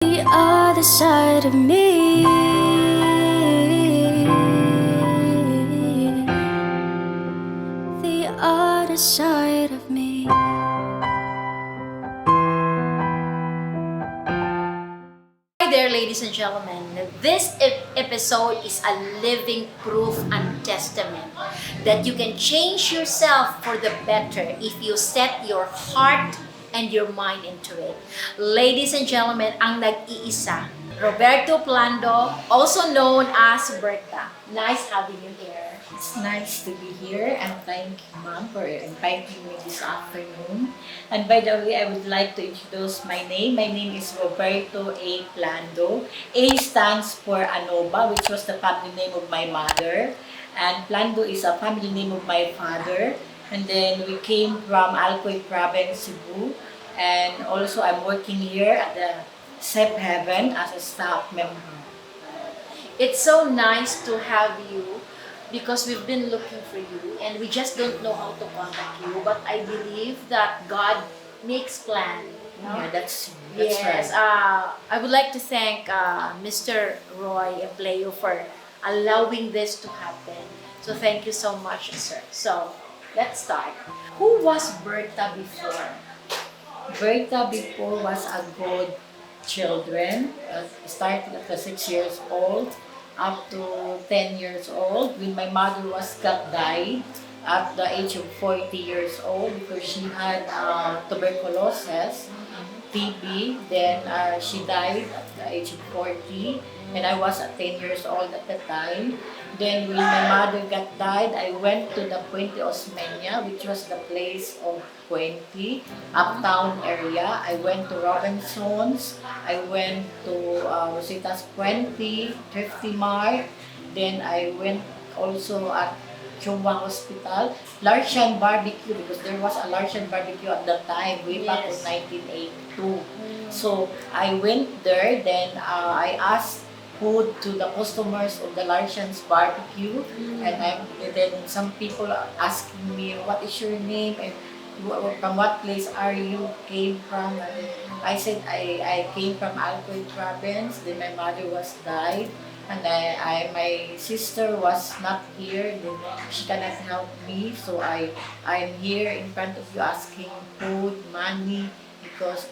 The other side of me. The other side of me. Hi there, ladies and gentlemen. This episode is a living proof and testament that you can change yourself for the better if you set your heart and your mind into it. Ladies and gentlemen, ang nag-iisa, Roberto Plando, also known as Berta. Nice having you here. It's nice to be here and thank you, Ma'am, for inviting me this afternoon. And by the way, I would like to introduce my name. My name is Roberto A. Plando. A stands for Anoba, which was the family name of my mother. And Plando is a family name of my father. And then we came from Alcoy Province, Cebu. And also I'm working here at the Safe Heaven as a staff member. It's so nice to have you because we've been looking for you and we just don't know how to contact you. But I believe that God makes plan. No? Yeah, that's Yes, right. I would like to thank Mr. Roy Pleo for allowing this to happen. So thank you so much, sir. So let's start. Who was Berta before? Berta before was a good children, started at the 6 years old up to 10 years old. When my mother was died at the age of 40 years old because she had tuberculosis, TB. Then she died at the age of 40 and I was at 10 years old at the time. Then when my mother died, I went to the Puente Osmeña, which was the place of Puente, uptown area. I went to Robinson's, I went to Rosita's Puente, Thrifty Mart. Then I went also at Chumba Hospital, Larsian Barbecue, because there was a Larsian Barbecue at that time, way back in 1982. So I went there, then I asked food to the customers of the Larsian's Barbecue, and then some people are asking me, what is your name, and from what place are you came from? And I said I came from Alcoy Province. Then my mother was died, and my sister was not here. Then she cannot help me, so I'm here in front of you asking food, money, because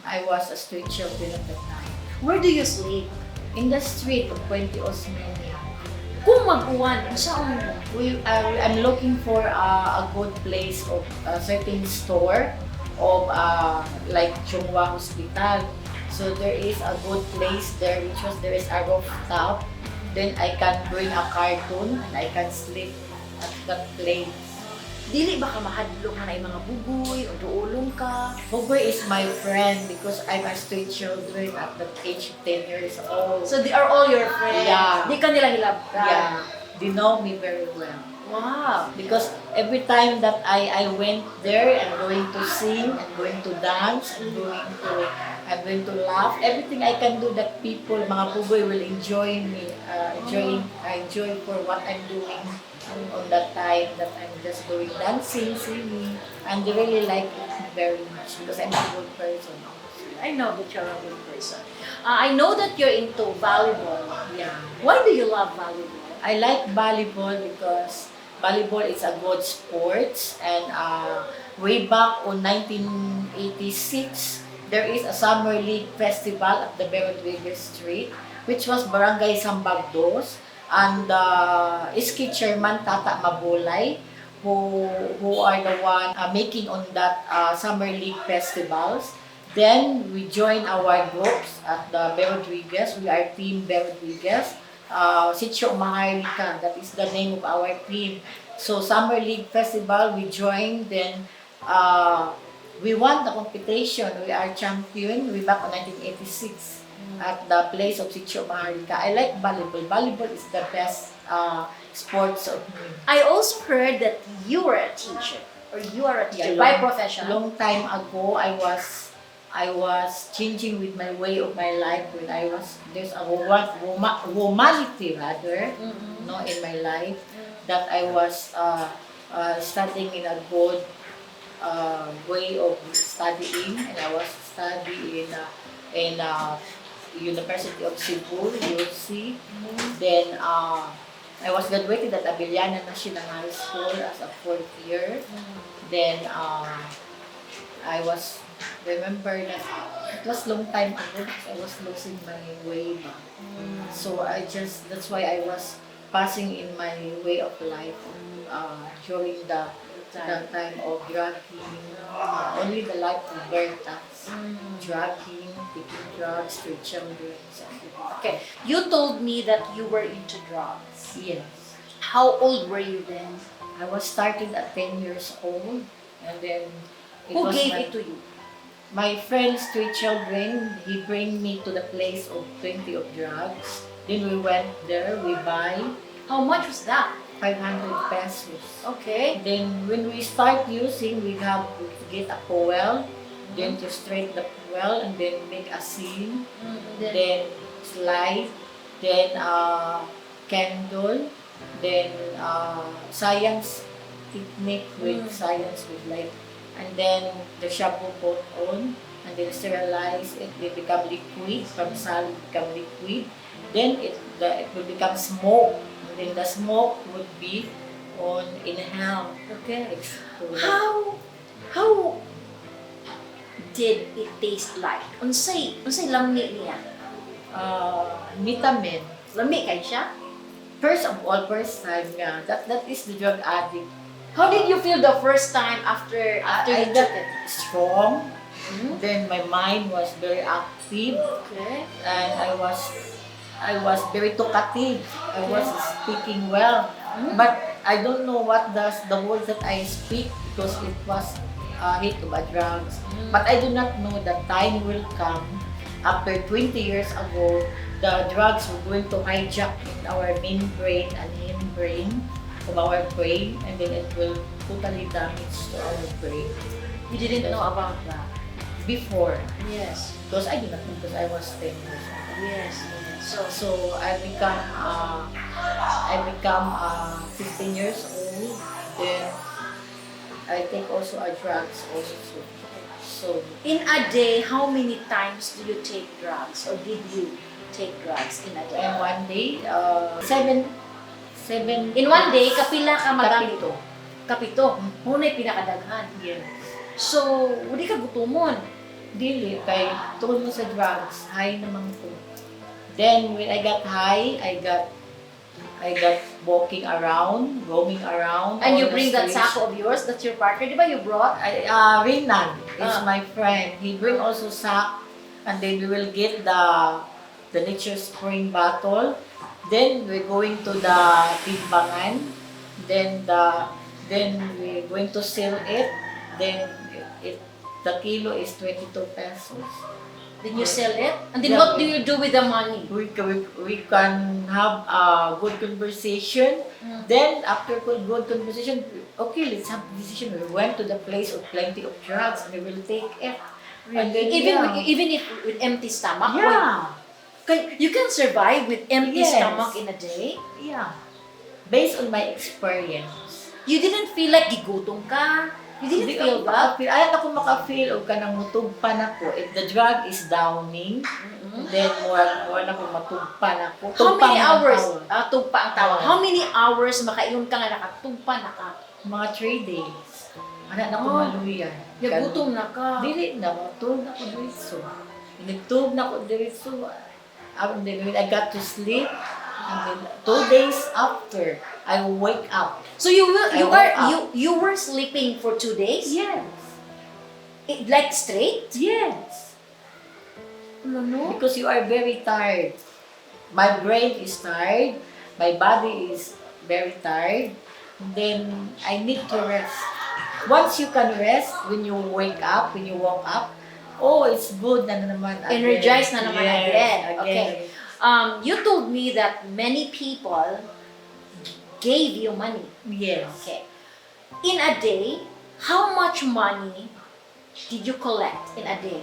I was a street children at the time. Where do you sleep? In the street of Puente Osmeña. Kung mag-uwan, saan mo? I'm looking for a good place of a certain store of like Chungwa Hospital. So there is a good place there, which was there is a rooftop. Then I can bring a cartoon and I can sleep at that place. Dili ba ka mahadlok na mga bugoy o duulong ka? Bugoy is my friend because I'm a street children at the age of 10 years old. So they are all your friends? Yeah. Di ka nila hilabtan? Yeah, they know me very well. Wow. Because every time that I went there, I'm going to sing, I'm going to dance, I'm going to laugh. Everything I can do that people, mga pugoy, will enjoy me. I enjoy for what I'm doing on that time that I'm just doing dancing, singing, and they really like it very much because I'm a good person. I know that you're a good person. I know that you're into volleyball. Yeah. Why do you love volleyball? I like volleyball because volleyball is a good sport, and way back on 1986, there is a Summer League Festival at the Villanueva Street, which was Barangay Sambagdos, and Iski Chairman Tata Mabulay, who are the one making on that Summer League festivals. Then we join our groups at the Rodriguez. We are Team Rodriguez. Sitio Maharlika, that is the name of our team. So Summer League Festival, we joined. Then we won the competition. We are champion way back in 1986 at the place of Sitio Maharlika. I like volleyball. Volleyball is the best sports of me. I also heard that you were a teacher, or you are a teacher by profession. Long time ago, I was changing with my way of my life when there's a humanity rather, no, in my life, that I was studying in a good way of studying, and I was studying in University of Cebu, UC. Then I was graduated at Abiliana National High School as a fourth year. Then I was remember that it was long time ago because I was losing my way. So that's why I was passing in my way of life during the time of drugging, only the life of Berta, drugging, taking drugs to children. Okay, you told me that you were into drugs. Yes. How old were you then? I was started at 10 years old, and then Who gave it to you? my friend's 3 children. He bring me to the place of 20 of drugs. Then we went there, we buy How much was that? 500 pesos. Okay. Then when we start using, we have to get a coil, then to straight the coil, and then make a seal, then slide, then candle, then science technique with science with light, and then the shampoo put on, and then sterilize it. They become liquid, from solid become liquid. Then it will become smoke. Then the smoke would be on inhale. Okay. Explode. How did it taste like? Unsay lamni niya? Vitamin. Lami kay siya? First time nga, that is the drug addict. How did you feel the first time after I you got took it? strong. Then my mind was very active, Okay. and I was very talkative. I was speaking well, but I don't know what the words that I speak because it was hit by drugs. But I do not know that time will come after 20 years ago. The drugs were going to hijack our main brain and hindbrain of our brain, and then it will totally damage to our brain. You didn't know about that? Before, Yes. because I did not know because I was 10 years old. Yes. So I become 15 years old. Then I take also a drugs also. So In a day, how many times do you take drugs, or did you take drugs in a day? and one day, seven. In one day, kapila ka magamit? Kapito. Kapito. Hunay pinakadaghan. Yes. So, hindi ka gutumon. Dili kay tungod mo sa drugs, high naman ko. Then when I got high, I got walking around, roaming around. And all you the bring that streets. sako of yours, that's your partner, di ba you brought? Rinan is my friend. He bring also sack, and then we will get the nature spring bottle. Then we're going to the timbangan. Then we're going to sell it. Then the kilo is 22 pesos. Then you sell it? And then Yeah. what do you do with the money? We can have a good conversation. Then after good conversation, okay, let's have decision. We went to the place of plenty of drugs, and we will take it. And then, Even if with empty stomach? yeah, You can survive with empty Yes. stomach in a day? yeah. Based on my experience. You didn't feel like gigutom ka? You didn't feel that? Ayaw ako maka-feel o kanang mutugpan ako. If the drug is downing, then more na kung matugpan ako. How Tugpan many ang hours? tawag. Tugpa ang tawag. How many hours makainom ka nga nakatugpa na ka? Mga 3 days. Anak na ko Oh. maluyan. Nagutom na ka. Dili na, matulog na ko diretso. Nagtulog na ko diretso. And then when I got to sleep, and then 2 days after, I wake up. So you woke up. were sleeping for 2 days? Yes. Like straight? Yes. No. Because you are very tired. My brain is tired. My body is very tired. Then I need to rest. Once you can rest, when you wake up, when you woke up, oh, it's good na naman again. Energized na naman Yes, again. Okay. You told me that many people gave you money. Yes. Okay. In a day, how much money did you collect in a day?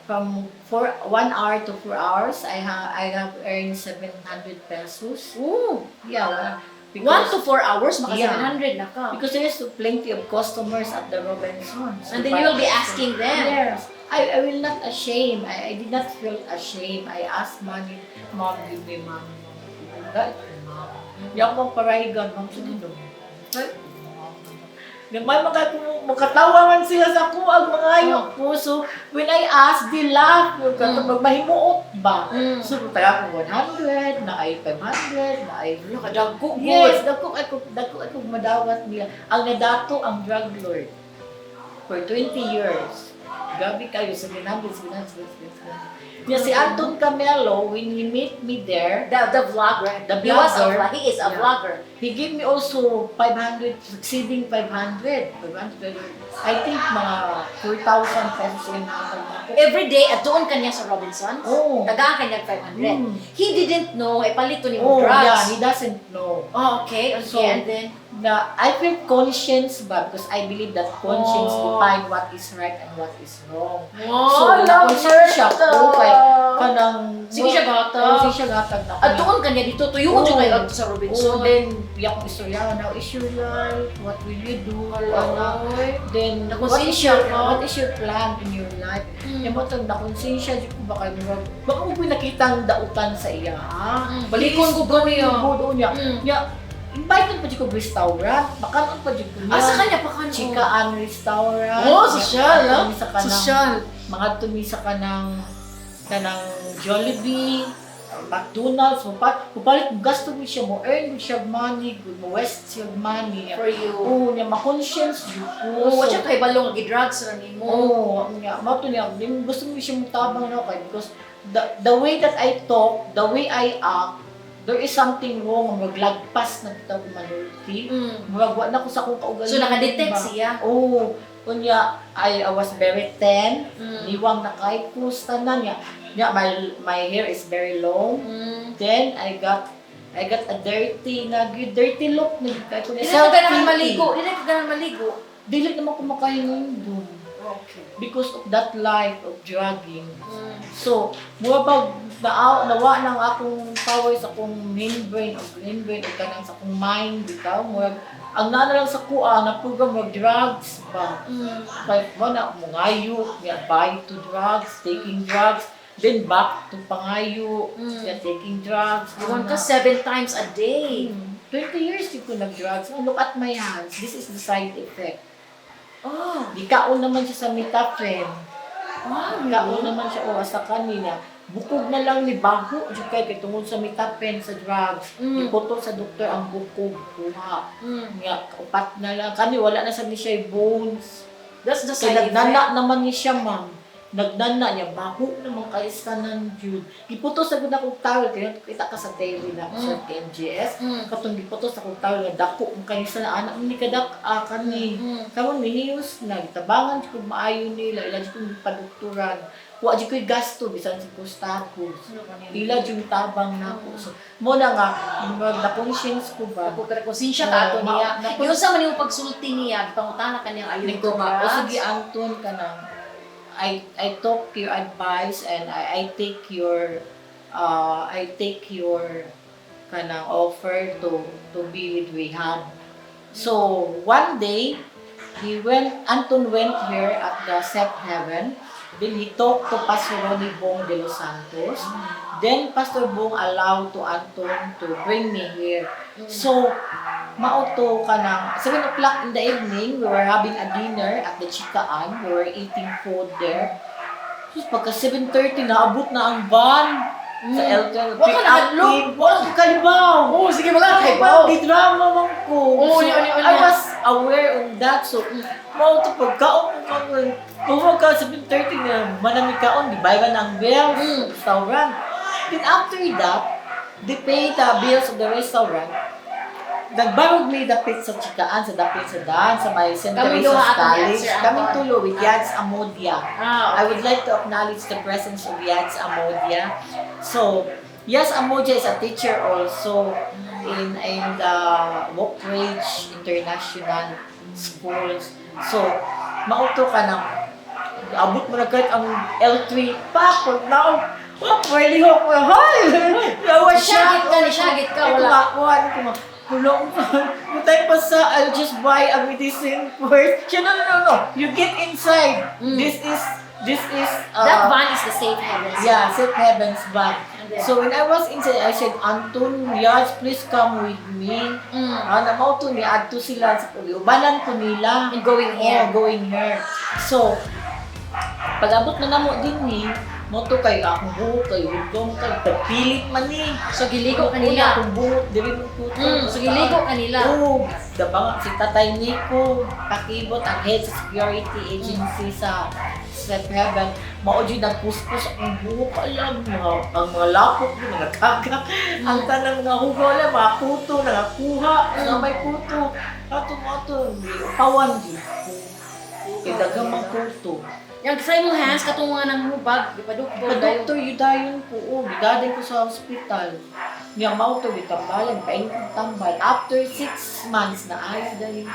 From 1 hour to 4 hours, I have earned 700 pesos. Ooh. Yeah, 1 to 4 hours, maka Yeah. 700 na ka. because there's plenty of customers at the Robinsons. And then you will be asking them. Yes. I will not ashamed. I did not feel ashamed. I asked money, Mom, give me money. Mom. Hindi ako magparahigan, Mom, sige daw. May makatawa man sila sa ako, ang mga ayok ko. So, when I ask, they laugh. Kapag mahimuot ba? So, tayo ako 100, na ay 500, na ay... Kadagko, good. Yes, dagko ako madawat nila. Ang nadato ang drug lord for 20 years. Gabi kayo, 700. Yeah, si Anton Camelo, when he meet me there, The vlogger. The He was a vlogger. he is a Yeah. vlogger. he gave me also 500, exceeding 500. I think mga 4,000 pesos in ako. Every day, at doon kanya sa Robinson, Oh. tagaan kanya 500. He didn't know, palito ni Oh, drugs. yeah, he doesn't know. Oh, okay. So, And then, I feel conscience ba because I believe that conscience Oh. define what is right and what is wrong. oh, na-conscience siya ko kay kanang Sige siya gatag. Oh, sige siya gatag na. at doon kanya dito, tuyuon siya kayo sa So Robinson. then, biyak ko istorya, now is your life, what will you do? Then, Nakonsensya ka? what is your plan in your life? Yung mo itong nakonsensya, di ko ba kayo baka mo pinakita ang dautan sa iya. Balikon ko gani Doon niya. Niya, invite pa di ko restaurant, makaroon pa di ko niya. Sa kanya pa kanya. Chikaan restaurant. Oh, sosyal, ha? Sosyal. Mga tumisa ka ng Jollibee, McDonald's, mupalit mo gasto mo siya, mo earn mo siya money, mo waste siya money. For you. Oo, niya ma-conscience yun po. Oh, wala siya kay balong gi-drugs ra nimo. Oo, niya, mato niya, gusto mo siya mutabang na kay because the way that I talk, the way I act, there is something wrong, maglagpas na kita ko manulti. Magwa na ko sa akong kaugalingon. So, nakadetect siya? Oo. Kunya, I was very thin, liwang na kay tanan niya. Yeah, my hair is very long. Then I got a dirty look na kay ko. Dili ka ganang maligo. Dili naman kumakain doon. Okay. Because of that life of drugging. So, mura pag nawa nang akong power sa akong main brain o kanang sa akong mind bitaw mura ang nana lang sa kuha na program of drugs ba. Like mo na mungayo, buy to drugs, taking drugs, then back to pangayo, taking drugs. You ka 7 times a day. 20 years di ko nag-drugs. Look at my hands. This is the side effect. Oh. Di kaon naman siya sa metaphen. Wow. Kaon naman siya sa kanina. Bukog na lang ni bago. Kaya tungod sa metaphen sa drugs. Ipoto sa doktor ang bukog. Kuha. Nga, upat na lang. Kani wala na sa ni siya bones. That's the side Kaya effect. nagnana naman ni siya, ma'am. Nagnana niya, bago naman kais ka ng Jude. Iputos sa guna kong towel, kaya kita ka sa TV na sa KMGS. Katong iputos sa kong towel, dako ang kayo sa anak, hindi ka dak, kani. Kamon, miniyos na, itabangan kung maayo nila, ila kong padukturan. Wa di ko'y gasto, bisan si Postacos. Ila yung tabang na ko. So, mo na nga, na-conscience ko ba? Konsensya ka ato niya. Yung sa man yung pagsulti niya, ipangutana ka niyang ayun ko O ba? sige, Anton ka na. I took your advice and I take your kanang offer to be with rehab. So one day Anton went here at the Sep Heaven. Then he talked to Pastor Ronnie Bong de los Santos. Then Pastor Bong allowed to Anton to bring me here. So mauto ka ng 7 o'clock in the evening, we were having a dinner at the Chikaan. We were eating food there. Tapos pagka 7:30, naabot na ang van sa Elton. Wala ka nakadlog. Wala ka kalibaw. Oh, sige wala kay Bao. Di drama man ko. Oh, So, I was aware of that. So, mauto pagkaon ko kung ka 7:30 na manamig kaon, di ba ang bell sa restaurant. Then after that, they paid the bills of the restaurant. Nagbarog mi dapit sa Chikaan, sa dapit sa daan, sa may St. Kami Teresa's duha ato yan, College. Sir Kami Anton. tulo with Yads Amodia. Ah, I would like to acknowledge the presence of Yads Amodia. So, Yads Amodia is a teacher also in the Wockridge International Schools. So, mauto ka ng abot mo na kahit ang L3 pa, pag naon, pwede ho ko, hi! Syagit ka, wala. Wala. Hulong mutay pa sa, I'll just buy a medicine first. Siya, no. You get inside. This is This is That van is the safe heavens. yeah, safe heavens van. And then- So when I was inside, I said, Anton, yes, please come with me. Namaw to ni adto sila sa ubanan ko nila. And going here. Going here. So, pag-abot na namo din ni, mo to kay akong buhok, kay hugong, kay tagpilit man ni. So giligo Una kanila. akong buhok, dili mo puto. So giligo kanila. Oo, dabang si Tatay Nico, kakibot ang head sa security agency sa Safe Heaven. Mao jud nagpuspos ang buhok, alam mo, ang mga lapok, mga kaga, ang tanang mga hugola, mga puto, nakakuha, nga may puto. Ato, pawan jud. Idagang mga puto. Yung sa imong hands, katunga ng hubag, di pa doktor. Doktor, yudayon po, bigaday ko sa hospital. Nga mao to, bitambalan, paingkong tambal. After 6 months, naayon dahil.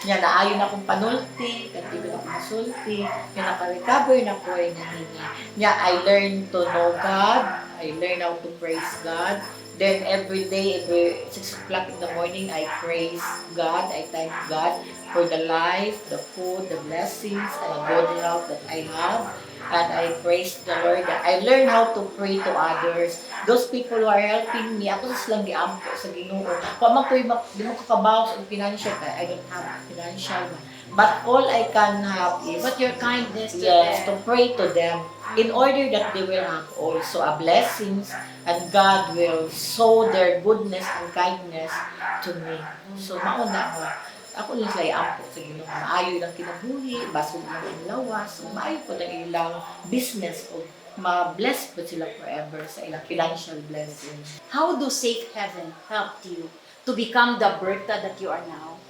Nga naayon akong panulti, kanti ko na akong masulti. Nga naka-recover na ko ay nanini. Nga I learned to know God. I learned how to praise God. Then every day, every 6 o'clock in the morning, I praise God. I thank God for the life, the food, the blessings, and the good health that I have. And I praise the Lord that I learn how to pray to others. Those people who are helping me, ako sa silang diampo sa Ginoo. Kung di mo kakabaw sa financial, I don't have financial. But all I can have is But your kindness to yes, them. to pray to them in order that they will have also a blessings and God will show their goodness and kindness to me. So mauna ako lang sila iampo sa Ginoo. Maayo lang kinabuhi, basog lang ang lawas, so maayo po ng ilang business o ma-bless po sila forever sa ilang financial blessings. How do Safe Heaven help you to become the Berta that you are now?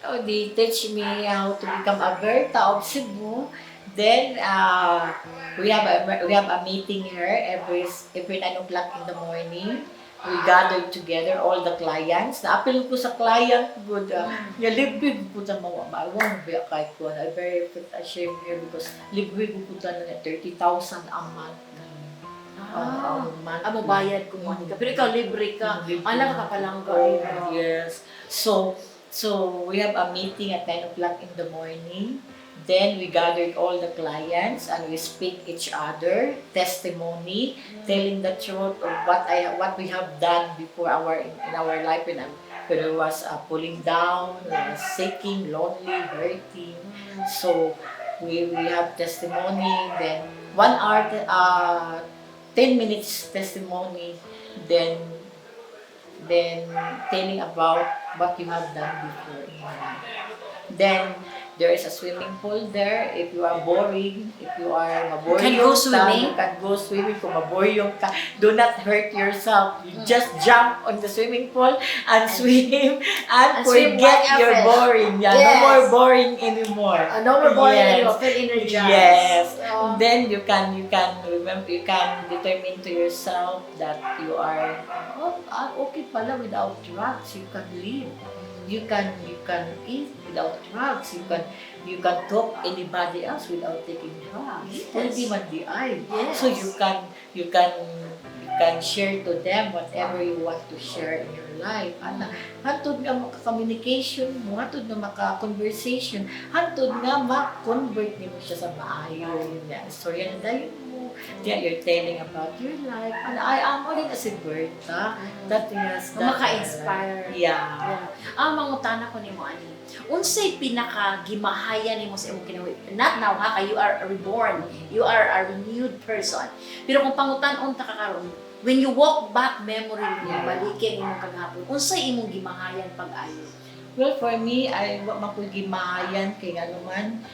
So they teach me how to become a Berta of Cebu. Then we have a meeting here every 9 o'clock in the morning. We gathered together all the clients. Na-appeal ko sa client good. Nga libre ko sa mga mawang biya kahit ko. I'm very ashamed here because libre ko na 30,000 a month. Amo bayad ko mo ka. Pero ikaw libre ka. Alam ka palangga. Yes. So we have a meeting at 9 o'clock in the morning. Then we gathered all the clients and we speak each other testimony, telling the truth of what we have done before in our life when I was pulling down, seeking, lonely, hurting. So we have testimony. Then 1 hour, 10 minutes testimony. Then telling about what you have done before in your life. Then there is a swimming pool there. If you are boring, if you are maboring, You can go swimming? You can go swimming. Kung maboring ka, do not hurt yourself. You just jump on the swimming pool and swim and swim forget like a your fish. boring. Yeah, Yes. no more boring anymore. No more boring Yes. anymore. Feel energized. Yes. Oh. Then you can remember, you can determine to yourself that you are okay pala without drugs. You can live. You can eat without drugs. You can talk anybody else without taking drugs. Yes. Hindi man di ay. Yes. So you can share to them whatever you want to share in your life. Hantod nga maka-communication mo, hantod nga maka-conversation, hantod nga ma-convert mo siya sa maayo. Storya na dayon mo. You're telling about your life. And I am already as a Berta. That is Maka-inspire. Yeah. Mangutana ko nimo ani. Unsay pinaka-gimahayan nimo sa imong kinabuhi? Not now ha, you are reborn. You are a renewed person. Pero kung pangutan-on ta ka karon, when you walk back memory mo, balikin imong kagahapon. Unsay imong gimahayan pag-ayo? Well, for me, ay makugimahayan kay ano man.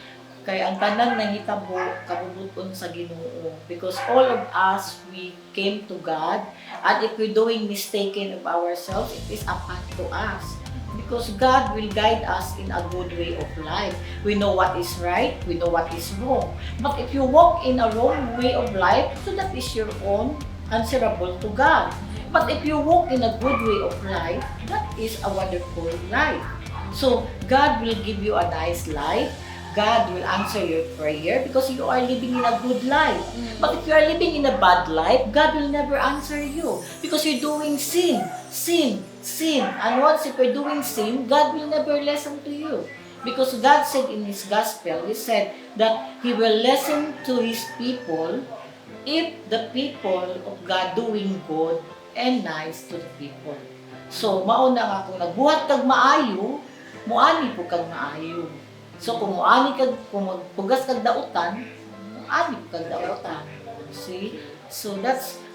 Kay ang tanan nangitabo kabubuton sa Ginoo, because all of us we came to God, and if we're doing mistaken of ourselves, it is upon to us, because God will guide us in a good way of life. We know what is right, we know what is wrong. But if you walk in a wrong way of life, so that is your own answerable to God. But if you walk in a good way of life, that is a wonderful life. So God will give you a nice life. God will answer your prayer because you are living in a good life. But if you are living in a bad life, God will never answer you because you're doing sin. And once if you're doing sin, God will never listen to you. Because God said in His Gospel, He said that He will listen to His people if the people of God doing good and nice to the people. So, mauna nga kung nagbuhat kag maayo, muani po kag maayo. So, kung muani kag, kung magpugas kag dautan, muani po kag dautan. See? So,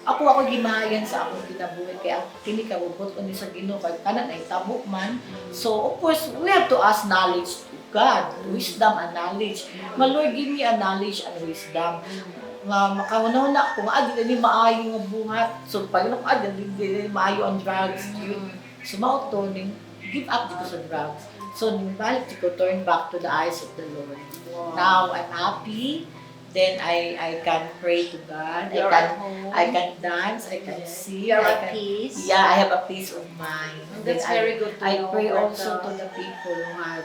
ako gimahayan sa akong kinabuhi kaya ang kini kabubot ko ni sa Ginoo kay kanan ay tabo man. So, of course, we have to ask knowledge to God, wisdom and knowledge. My Lord, give me a knowledge and wisdom. Nga makaunaw na kung adi ni maayo nga buhat. So, pag adi di maayo ang drugs. So, mauto ning give up dito sa drugs. So, balik ko turn back to the eyes of the Lord. Wow. Now, I'm happy. Then I can pray to God. You're at home. I can dance. I can sing. You're I at can, peace. Yeah, I have a peace of mind. That's Then very good to I know, pray Berta. also to the people who have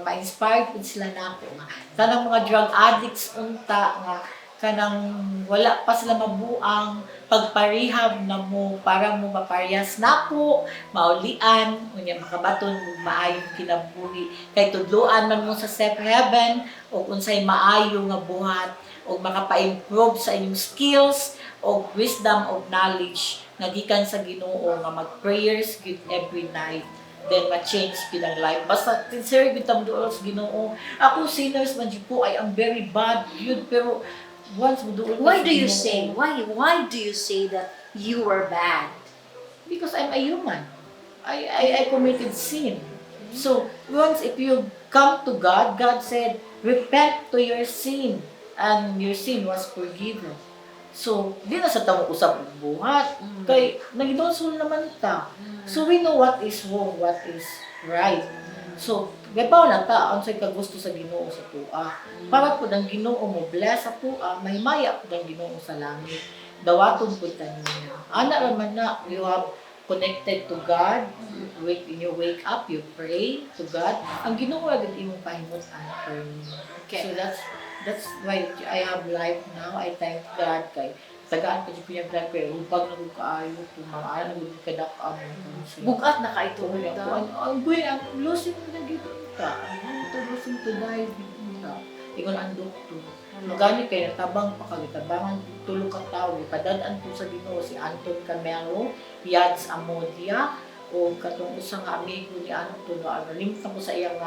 ma-inspired po sila na ako nga. Kanang mga drug addicts unta nga kanang wala pa sila mabuang pagparehab na mo para mo maparehas na po, maulian, unya makabaton maayong kinabuhi kay tudloan man mo sa safe heaven o unsay maayo nga buhat o makapa-improve sa inyong skills o wisdom of knowledge nga gikan sa Ginoo nga mag-prayers gid every night then ma-change gid ang life. Basta sincere gid tam duol sa Ginoo. Ako sinners man jud po I am very bad yun pero once mo duol Why sa do you Ginoo, say? Why do you say that you were bad? because I'm a human. I committed sin. So, once if you come to God, God said, repent to your sin. And your sin was forgiven. So, di na sa tamo usap og buhat. Kay, nagidonsol naman ta. So, we know what is wrong, what is right. So, gabaw na ta, unsay ka gusto sa Ginoo sa tuwa. Para po ang Ginoo mo bless sa tuwa, may maya po ang Ginoo sa langit. Dawaton po ta niya. Ana raman na, you have connected to God. When you wake up, you pray to God. Ang Ginoo agad imong pahimutan for me. Okay. So that's why I have life now. I thank God kay tagaan pa siya pinag pero pag nagkaayo kung mga ano kadak-am Bugat na ka ito, ang Berta. ang losing na gito ka. Ano to losing to die dito. Ingon ang doktor. Magani kay tabang pa kagitabangan tulo ka tawo padadaan po sa Ginoo si Anton Camelo, Yads Amodia o katong usang amigo ni Anton ano limit na ko sa iyang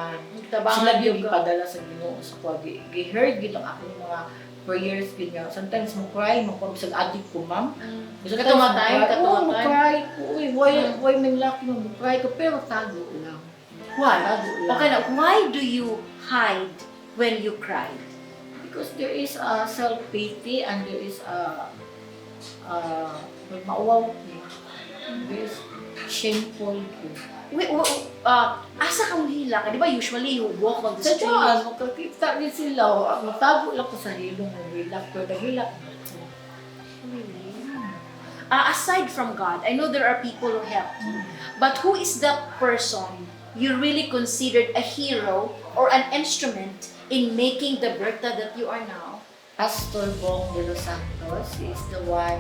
sila gyud ipadala sa Ginoo sa ko gi-heard gid ang akong mga prayers gid nga sometimes mo cry mo ko bisag addict ko ma'am Katong time. mo cry ko uy why man laki mo cry ko pero tago lang Why? tago lang Okay na, why do you hide when you cry? because there is a self-pity and there is a mauwaw ko there is shameful ko Asa ka mo hila ka? Di ba usually you walk on the sa street? daan makakita din sila matago lang ko sa hilong hilak pero dahilak Aside from God, I know there are people who help you. But who is that person you really considered a hero or an instrument in making the Berta that you are now? Pastor Bong de los Santos is the one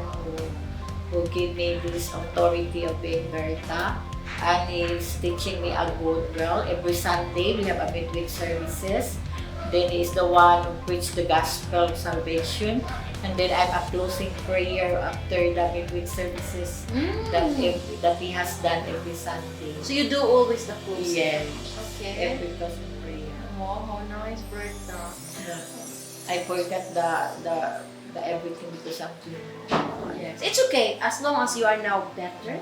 who gave me this authority of being Berta. And he's teaching me a good well. Every Sunday, we have a midweek services. Then he is the one who preached the gospel of salvation. And then I'm a closing prayer after the midweek services that he has done every Sunday. So you do always the closing? Yes. Okay. Every closing prayer. Wow, how nice, Berta. I forgot the everything because I'm Yes. It's okay as long as you are now better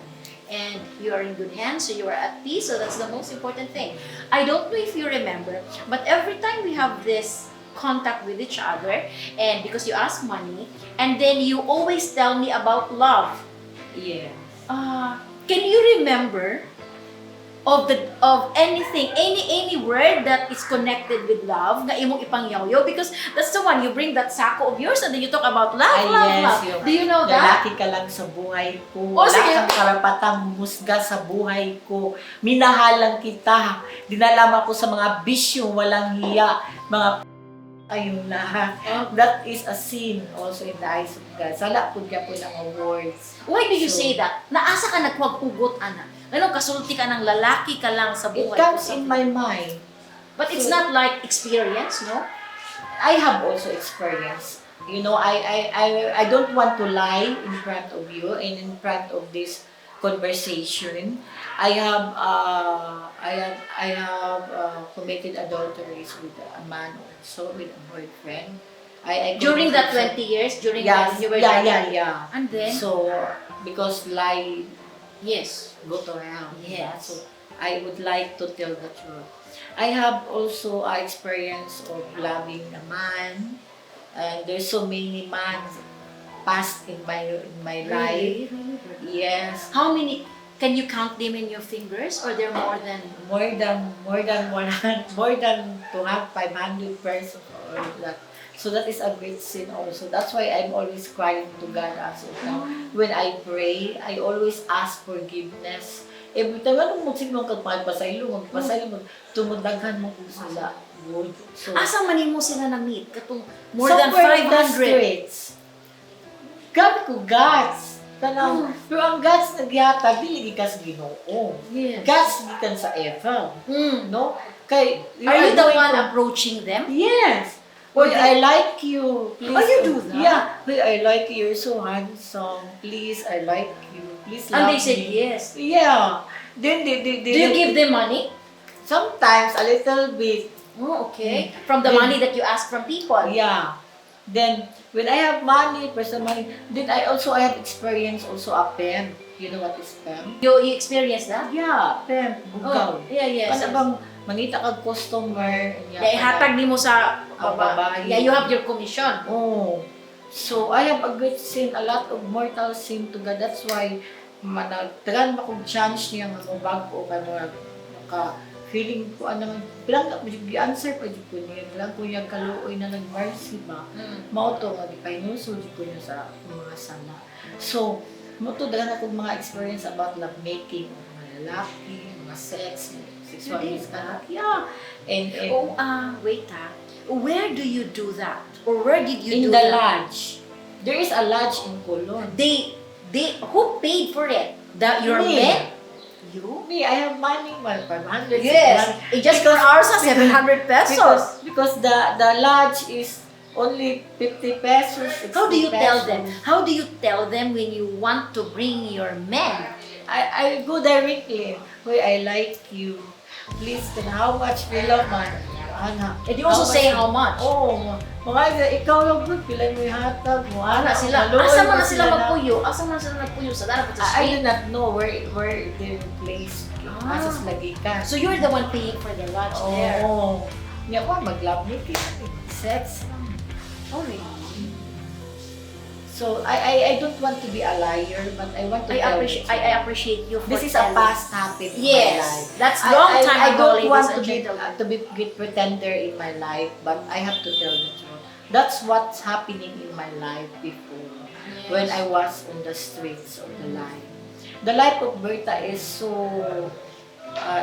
and you are in good hands, so you are at peace, so that's the most important thing. I don't know if you remember, but every time we have this contact with each other, and because you ask money, and then you always tell me about love. Yeah. Can you remember of anything, any word that is connected with love na imong ipangyaw-yaw? Because that's the one, you bring that sako of yours and then you talk about love, love. Do you know that? Lalaki ka lang sa buhay ko. Oh, Wala sige. kang karapatang musga sa buhay ko. Minahalan kita. Dinalama ko sa mga bisyo, walang hiya. Mga ayun lahat. That is a sin also in the eyes of God. Sala po ka po ng awards. Why do you say that? Naasa ka nagwag-ugot, ana? Anong kasulti ka ng lalaki ka lang sa It buhay comes ko? in my mind. But it's So, not like experience, no? I have also experience. You know, I don't want to lie in front of you and in front of this conversation. I have committed adulteries with a man also, with a boyfriend. I During committed that 20 years, during yes, that you were yeah, there. yeah, yeah. And then? So because lie Yes. go to hell. Yes. So I would like to tell the truth. I have also a experience of loving a man, and there's so many men past in my life. Really? Really? Yes, How many? Can you count them in your fingers, or they're more than? more than 100, more than to have 500 persons or that. So that is a great sin also. That's why I'm always crying to God as of now. When I pray, I always ask forgiveness. Every time, anong magsigmong kag magpasaylo, tumudaghan mo po sila. Good. So, Asa manin mo sila na-meet? Katong more somewhere than in the 500. streets, gabi ko guts. Tanaw, pero ang guts nagyata, dili gikas Ginoo. Yes. Guts gikan sa evil. No? Kay, Are you the going one to- approaching them? Yes. Or Uy, they- I like you. Please. Oh, you do that? Yeah. Uy, I like you. You're so handsome. Please, I like you. Please And love they said me. yes. Yeah. Then they Do you give them money? sometimes a little bit. Oh, okay. From the Then- money that you ask from people. Yeah. Then when I have money, personal money, then I have experience also a pen. You know what is pen? You experience that? Yeah, pen. Bugaw. Oh, yeah, yes. Ano bang mangita kag customer? Yeah, ihatag nimo sa Ang babae. Yeah, you have your commission. Oh. So, I have a great sin, a lot of mortal sin to God. That's why, managtagan mo kong chance niya nga mabag o feeling ko, bilang answer pa dito ko niya, bilang ko niya kaluoy na nag-mercy ba, mauto nga, di painuso dito niya sa mga sala. So, mauto dagan ako mga experience about love making, mga lalaki, mga sex, sexual misconduct. Yeah. And Wait where do you do that? Or where did you in do the that? lodge. There is a lodge in Colon. Who paid for it? Your Me. men? You? Me, I have money, 500. Yes. Just for hours, 700 pesos. Because the lodge is only 50 pesos. 60 How do you tell pesos. them? How do you tell them when you want to bring your men? I go directly. Wait, I like you. Please, how much below man? Ana. And you also say how much? Oh, mga ikaw lang good, pila mo hatag mo. Ana sila. maluoy Asa mo man na sila na. magpuyo? Asa man sila magpuyo sa dapat sa I street? do not know where they place. Ah. Asas lagi ka. So you're the one paying for the lodge there. Oh. Nga pa, mag-love making. Sex. Oh, really? So, I don't want to be a liar, but I want to tell the truth. I appreciate you for This is a telling. past habit in my Yes, life. that's long time I ago, don't ladies want and to be gentlemen. good pretender in my life, but I have to tell the truth. That's what's happening in my life before, when I was on the streets of the life. The life of Berta is so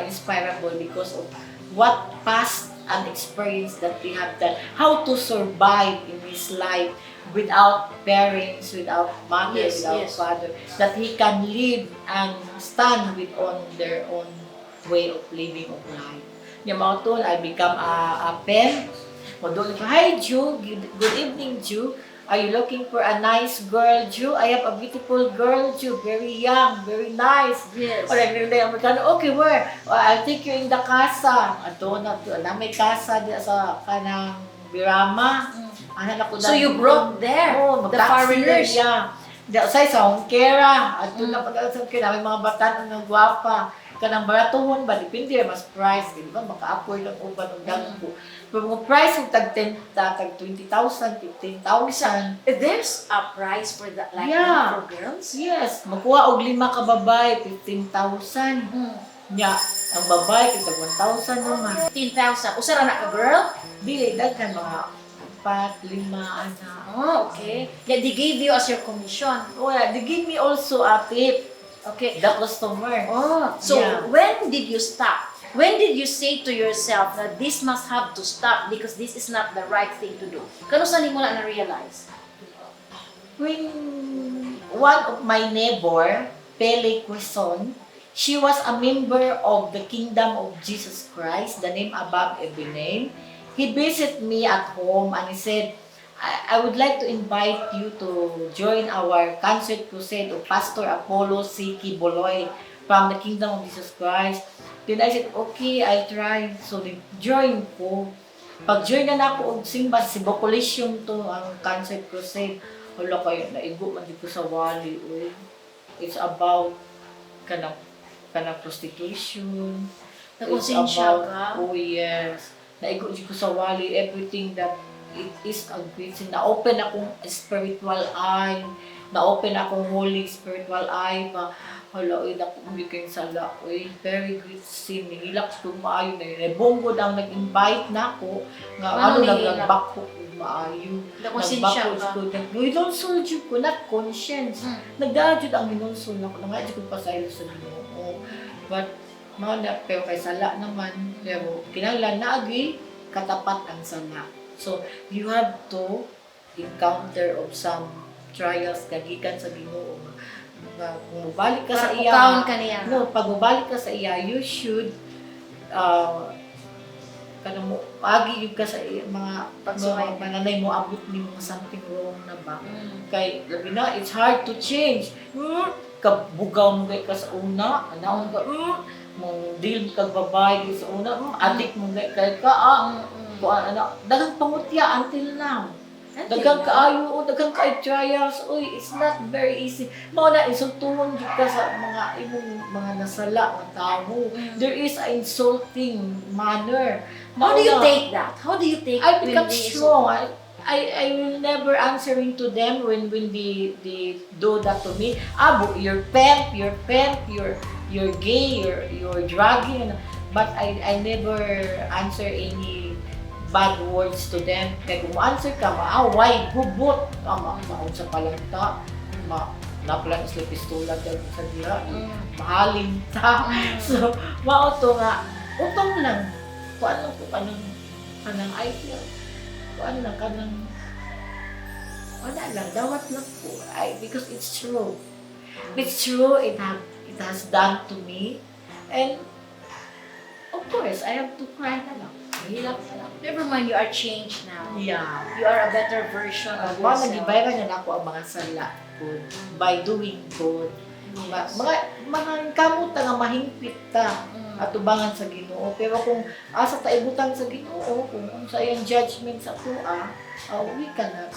inspirable because of what past and experience that we have done, how to survive in this life without parents, without mother, Yes, without yes. father, that he can live and stand with on their own way of living of life. Yung mga tol, I become a pen. Modul ko, hi Ju, good evening Ju. Are you looking for a nice girl, Ju? I have a beautiful girl, Ju, very young, very nice. Yes. O, Amerikano, okay, where? I'll take you in the casa. Ato na may casa di sa kanang Birama. So you brought there the foreigners. Yeah. Say sa Hongkera. Ato na pag-alasang kina, may mga batan ng gwapa. Kanang baratuhon ba, depende mas price. Di ba, maka-afford ang uban ng dagang ko. Pero mga price yung tag 20,000, 15,000. There's a price for that, like Yeah. that for girls? Yes, makuha og 5 ka babae, 15,000. Nya, ang babae, kita 1,000 naman. 15,000. Usara na ka girl? Dili, daghan mga 4, 5, ana. Oh, okay. Yeah, they gave you as your commission. Oh, yeah, they give me also a tip, Okay. the customer. Oh, so Yeah. when did you stop? When did you say to yourself that this must have to stop because this is not the right thing to do? Kano sa nimo na na-realize? When one of my neighbor, Pele Quezon, She was a member of the Kingdom of Jesus Christ, the name above every name. He visited me at home and he said, I would like to invite you to join our concert crusade of Pastor Apollo C. Boloy from the Kingdom of Jesus Christ. Then I said, okay, I'll try. So, join ko. Pag-join na ako og simba, si Bocolisyon to ang concert crusade. Wala kayo, naigo man dito sa wali. Uy. It's about kanang prostitution. It's Nakonsensya ka? oh yes. Naigo dito sa wali, everything that it is a great sin. Na-open akong spiritual eye. Na-open akong holy spiritual eye. Hala, uy, nakumibigay sala. Uy, very great sin. Nihilak ko maayo na yun. Bonggo ang nag-invite na ako. Nga, Ano nagbako ko maayo. Nakonsensya ka? Hinonsol ko, not conscience. Nagdadjud ang hinonsol na ko. Nangadjud ko pa sa'yo sa Ginoo. But, pero kay sala naman. Pero, kinahanglan na agi, katapat ang sala. So, you have to encounter of some trials kagikan sa Ginoo. Kung mabalik ka sa iya, pag mabalik ka sa iya, you should agi ka sa iya, mga mananay mo, abot ni mga something wrong na ba? Kay, labi na, it's hard to change. Kabugaw mo ka sa una, anaon ka, mong deal kag babae sa una, adik mo kay dagang pangutya until now. Dagang kaayo, dagang kaayo trials, uy, it's not very easy. Mao na insultuhon jud ka sa mga imong mga nasala nga tawo. There is an insulting manner. How do you take that? How do you take I become strong. I will never answering to them when they do that to me. You're pimp, you're gay, you're drugging. But I never answer any bad words to them. Kaya kung answer ka, maaway, gubot, maun sa palanta, naplan isla pistola dahil sa dira, mahalin ta. So, mauto nga, utong lang, kung anong idea, kung wala lang, dawat lang po. Because it's true. It's true, it has done to me. And, of course, I have to cry na lang. Never mind, you are changed now. Yeah. You are a better version of yourself. Nagibayaran na ako ang mga sala good by doing good. Yes. Mga kamot nga mahingpit ta at ubangan sa Ginoo. Pero kung asa ta ibutang sa Ginoo, kung sa iyang judgment sa tuwa, we cannot,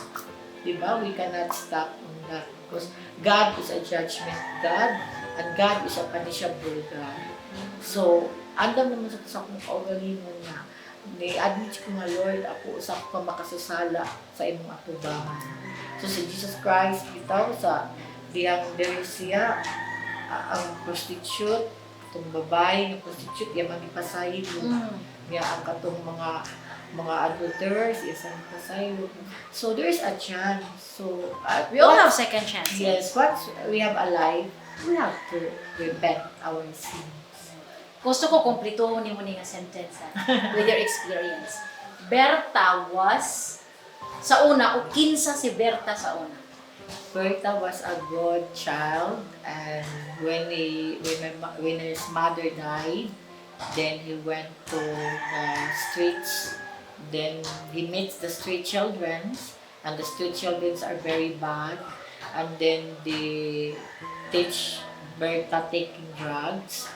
diba? We cannot stop on that because God is a judgment God and God is a punishable God. So, andam naman sa akong kaugalingon na ni-admit ko nga, Lord, ako usap ka makasasala sa imong atubangan. So, si Jesus Christ, bitaw sa diyang siya, ang prostitute, itong babae ng prostitute, yung magipasayid mo. Niya ang katong mga adulterers, isang pasayid. So, there is a chance. So, we all have second chances. Yes, once we have a life, we have to repent our sins. Gusto ko kumplito ni mo nga sentence with your experience. Berta was, sa una, o kinsa si Berta sa una? Berta was a good child, and when his mother died, then he went to the streets. Then he meets the street children, and the street children are very bad. And then they teach Berta taking drugs.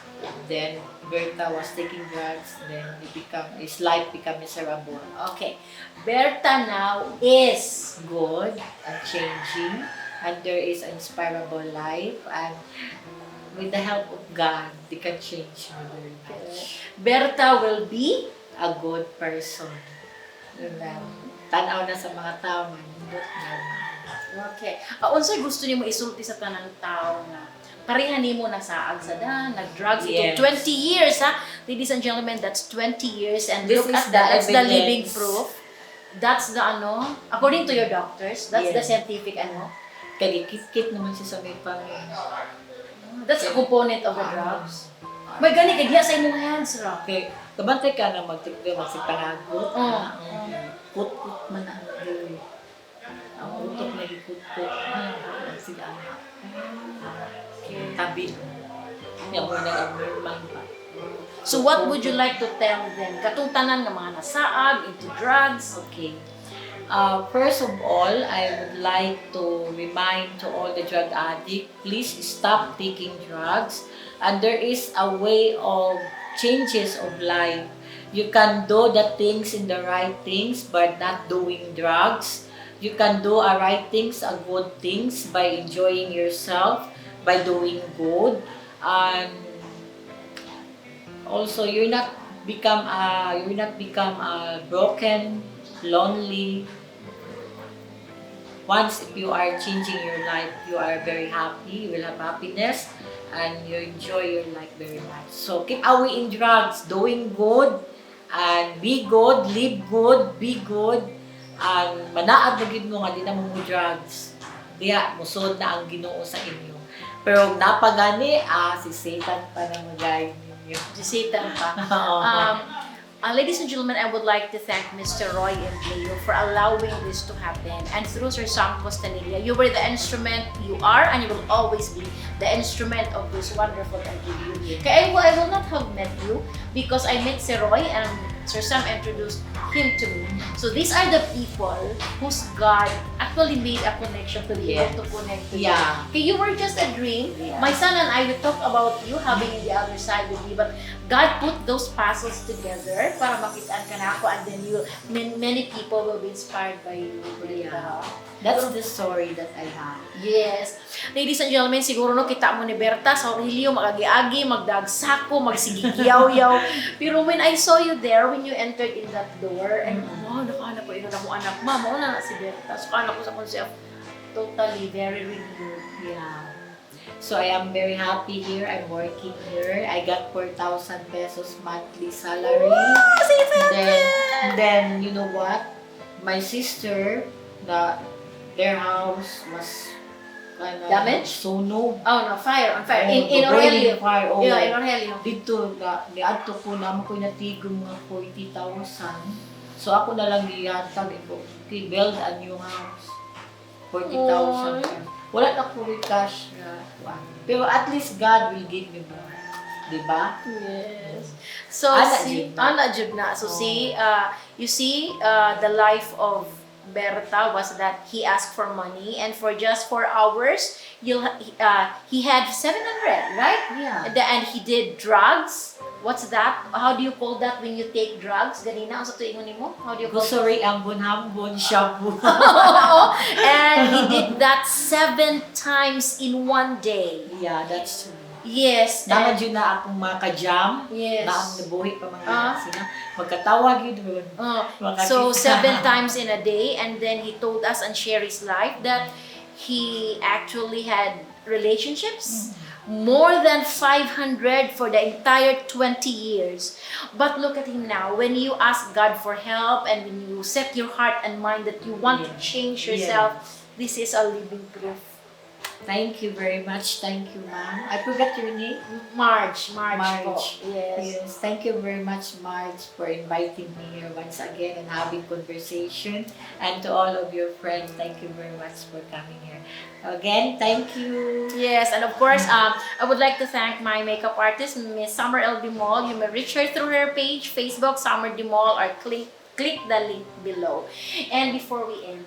Then Berta was taking drugs, then his life became miserable. Okay. Berta now is Good and changing, and there is an inspirable life, and with the help of God, they can change very much. Berta will be A good person. Yun lang. Tanaw na sa mga tao, manindot na. okay. Unsay gusto nimo isulti sa tanang tao nga pareha nimo nasaag sa nag-drugs Yes. ito 20 years ha. Ladies and gentlemen, that's 20 years and This look is at that. That's the evidence. living proof. That's the according to your doctors, that's the Yes. scientific Kaya kit-kit naman siya sa may pangin. that's a component of the drugs. May gani kay diya sa imong hands ra. Okay, kabantay ka na magsipangagot. Oo. Kut-kut man ang dili. Ang utok na ikut-kut. Sila. Tabi. Kaya mo nag-abnormal pa. So what would you like to tell them? Katong tanan nga mga nasaag into drugs. Okay. First of all, I would like to remind to all the drug addicts, please stop taking drugs. And there is a way of changes of life. You can do the things in the right things by not doing drugs. You can do a right things, a good things by enjoying yourself, by doing good. And also, you're not become a broken, lonely. Once if you are changing your life, you are very happy, you will have happiness, and you enjoy your life very much. So keep away in drugs, doing good, and be good, live good, be good, and manaad na gid mo nga di na mo drugs. Diya, musod na ang Ginoo sa inyo. Pero napagani, si Satan pa na mag-guide ninyo. Si Satan pa. Ladies and gentlemen, I would like to thank Mr. Roy and Leo for allowing this to happen. And through Sir Sam Costanilla, you were the instrument, you are, and you will always be the instrument of this wonderful interview. Kaya I will not have met you because I met Sir Roy and Sir Sam introduced him to me. So these are the people whose God actually made a connection to be able to connect to you. Okay, you were just a dream. My son and I would talk about you having in the other side with me, but God put those puzzles together para makitaan ka na ako, and then many people will be inspired by you. That's the story that I have. Yes. Ladies and gentlemen, siguro no kita mo ni Berta sa Aurelio, magagi-agi, magdagsako, magsigigyaw-yaw. Pero when I saw you there, when you entered in that door, and nakahanap ko, ino na mo anak, mama, na si Berta. So, anak ko sa concept, totally, very renewed. Yeah. So I am very happy here. I'm working here. I got 4,000 pesos monthly salary. Then you know what? My sister, their house was damaged? Sunog. Oh no, fire, on fire. In Aurelio. Fire. Oh. Yeah, in Aurelio. Dito, niadto ko naman ko natigong mga 40,000. So ako na lang giyatag ito. Build a new house. 40,000. Wala na ko cash na. Pero at least God will give me more. Diba? Yes. So, Ana Judna. So, you see, the life of Berta was that he asked for money, and for just 4 hours, he had 700, right? Yeah. And he did drugs. What's that? How do you call that when you take drugs? Ganina, sa tuingon nimo? How do you call that? Sorry, ambon-hambon, shabu. And he did that 7 times in one day. Yeah, that's true. Yes. Naman yun na akong mga ka-jam. Yes. Na ang nabuhi pa mga sila. Magkatawag yun doon. So 7 times in a day, and then he told us and shared his life that he actually had relationships. More than 500 for the entire 20 years. But look at him now. When you ask God for help and when you set your heart and mind that you want to change yourself, this is a living proof. Thank you very much. Thank you, ma'am. I forgot your name. Marge. Yes. Thank you very much, Marge, for inviting me here once again and having conversation. And to all of your friends, thank you very much for coming here. Again, thank you. Yes, and of course, I would like to thank my makeup artist, Miss Summer L. Dimol. You may reach her through her page, Facebook, Summer Dimol, or click the link below. And before we end,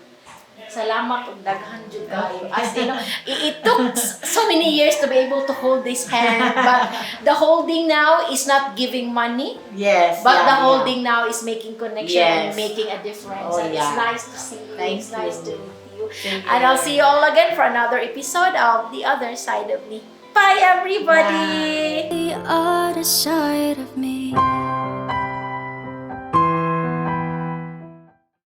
salamat ug daghan jud kayo. As you know, it took so many years to be able to hold this hand, but the holding now is not giving money. Yes. But the holding now is making connection and Yes. making a difference. Oh, And yeah. it's nice to see you. Thank It's nice you. to meet you. Thank And you. I'll see you all again for another episode of The Other Side of Me. Bye, everybody! The other side of me.